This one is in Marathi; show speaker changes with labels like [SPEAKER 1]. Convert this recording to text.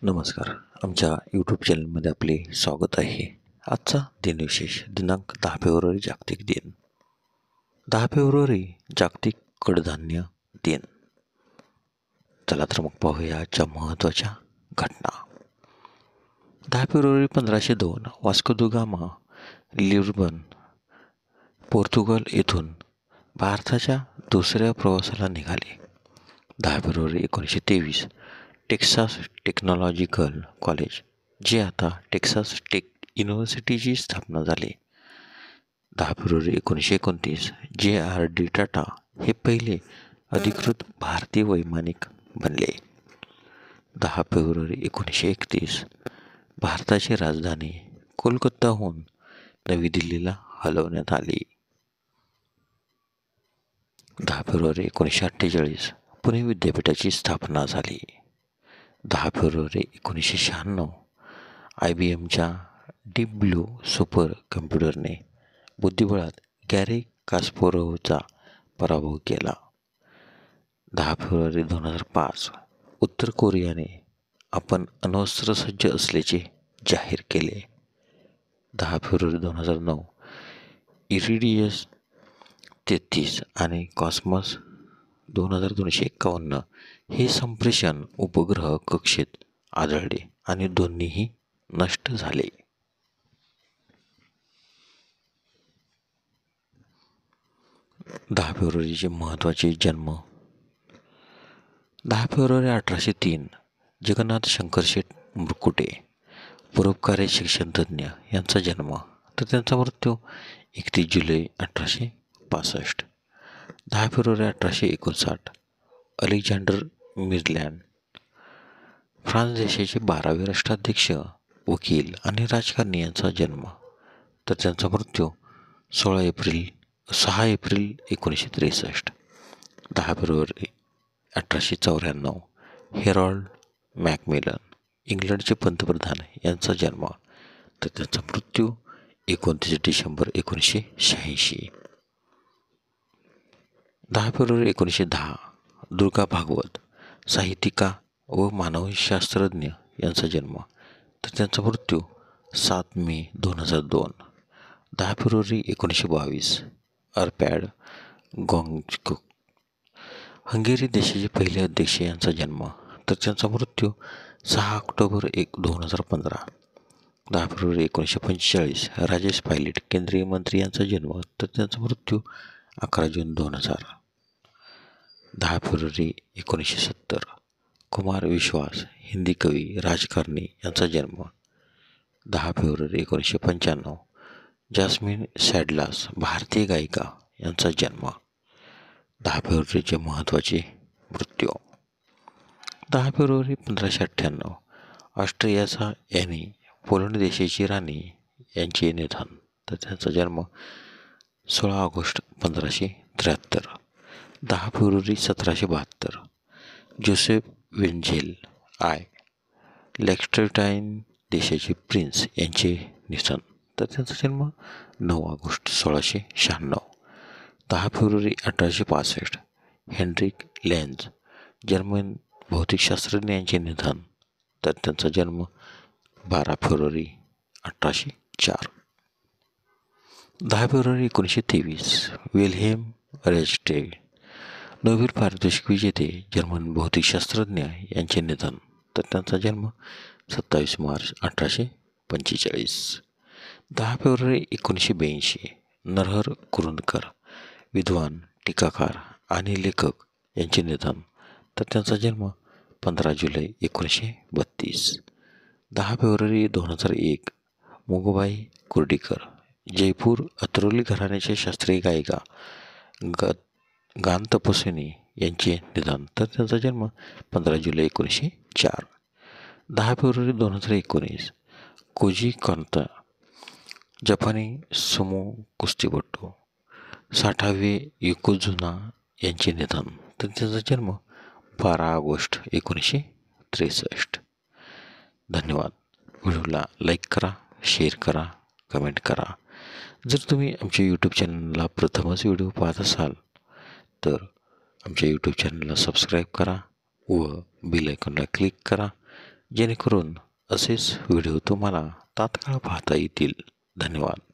[SPEAKER 1] नमस्कार. आमच्या यूट्यूब चॅनलमध्ये आपले स्वागत आहे. आजचा दिनविशेष दिनांक 10 फेब्रुवारी जागतिक दिन. 10 फेब्रुवारी जागतिक कडधान्य दिन. चला तर मग पाहूया आजच्या महत्त्वाच्या घटना. 10 February 1502 Vasco the gamma Lisbon Portugal येथून भारताच्या दुसऱ्या प्रवासाला निघाले. 10 फेब्रुवारी 1923 टेक्सास टेक्नॉलॉजिकल कॉलेज, जे आता टेक्सास टेक युनिव्हर्सिटीची स्थापना झाली. 10 फेब्रुवारी 1929 JRD टाटा हे पहिले अधिकृत भारतीय वैमानिक बनले. 10 फेब्रुवारी 1931 भारताची राजधानी कोलकाताहून नवी दिल्लीला हलवण्यात आली. 10 फेब्रुवारी 1948 पुणे विद्यापीठाची स्थापना झाली. 10 फेब्रुवारी 1996 IBMच्या डीप ब्लू सुपर कम्प्युटरने बुद्धिबळात गॅरी कास्पारोव्हचा पराभव केला. 10 फेब्रुवारी 2005 उत्तर कोरियाने आपण अण्वस्त्रसज्ज असल्याचे जाहीर केले. 10 फेब्रुवारी 2009 इरिडियस 33 आणि कॉस्मॉस 2251 हे संप्रेषण उपग्रह कक्षेत आढळले आणि दोन्हीही नष्ट झाले. 10 फेब्रुवारीचे महत्त्वाचे जन्म. 10 फेब्रुवारी 1803 जगन्नाथ शंकरशेठ मुरकुटे, परोपकारी शिक्षणतज्ज्ञ यांचा जन्म, तर त्यांचा मृत्यू 31 जुलै 1865. 10 फेब्रुवारी 1859 अलेक्झांडर मिरलँड, फ्रान्स देशाचे 12वे राष्ट्राध्यक्ष, वकील आणि राजकारणी यांचा जन्म, तर त्यांचा मृत्यू 6 एप्रिल 1963. 10 फेब्रुवारी 1894 हेरॉल्ड मॅकमिलन, इंग्लंडचे पंतप्रधान यांचा जन्म, तर त्यांचा मृत्यू 29 डिसेंबर 1986. 10 फेब्रुवारी 1910 दुर्गा भागवत, साहित्यिका व मानवशास्त्रज्ञ यांचा जन्म, तर त्यांचा मृत्यू 7 मे 2002. 10 फेब्रुवारी 1922 अर्पॅड गॉन्चको, हंगेरी देशाचे पहिले अध्यक्ष यांचा जन्म, तर त्यांचा मृत्यू 6 ऑक्टोबर 2015. 10 फेब्रुवारी 1945 राजेश पायलट, केंद्रीय मंत्री यांचा जन्म, तर त्यांचा मृत्यू 11 जून 2000. 10 फेब्रुवारी 1970 कुमार विश्वास, हिंदी कवी, राजकारणी यांचा जन्म. 10 फेब्रुवारी 1995 जास्मिन सॅडलास, भारतीय गायिका यांचा जन्म. 10 फेब्रुवारीचे महत्त्वाचे मृत्यू. 10 फेब्रुवारी 1598 ऑस्ट्रियाचा ॲनी, पोलंड देशाची राणी यांचे निधन, तर त्यांचा जन्म 16 ऑगस्ट 1573. 10 फेब्रुवारी 1772 जोसेफ वेंझेल लेक्स्टेटाईन देशाचे प्रिन्स यांचे निधन, तर त्यांचा जन्म 9 ऑगस्ट 1696. 10 फेब्रुवारी 1865 हेनरिक लेन्झ, जर्मन भौतिकशास्त्रज्ञ यांचे निधन, तर त्यांचा जन्म 12 फेब्रुवारी 1804. 10 फेब्रुवारी 1923 विल्हेम रायस्टेड, नोबेल पारितोषिक विजेते, जर्मन भौतिकशास्त्रज्ञ यांचे निधन, तर त्यांचा जन्म 27 मार्च 1845. 10 फेब्रुवारी 1982 नरहर कुरुंदकर, विद्वान, टीकाकार आणि लेखक यांचे निधन, तर त्यांचा जन्म 15 जुलै 1932. 10 फेब्रुवारी 2001 मुगबाई कुर्डीकर, जयपूर अत्रौली घराण्याच्या शास्त्रीय गायिका, गान तपस्विनी यांचे निधन, तर त्यांचा जन्म 15 जुलै 1904. 10 फेब्रुवारी 2019 कोजी कांता, जपानी सुमो कुस्तीपटू, 60वे योकोजुना यांचे निधन, तर त्यांचा जन्म 12 ऑगस्ट 1963. धन्यवाद. व्हिडिओला लाईक करा, शेअर करा, कमेंट करा. जर तुम्ही आमच्या यूट्यूब चॅनलला प्रथमच व्हिडिओ पाहत असाल तर आमच्या यूट्यूब चॅनलला सबस्क्राईब करा व बेल आयकॉनला क्लिक करा, जेणेकरून असेच व्हिडिओ तुम्हाला तात्काळ पाहता येतील. धन्यवाद.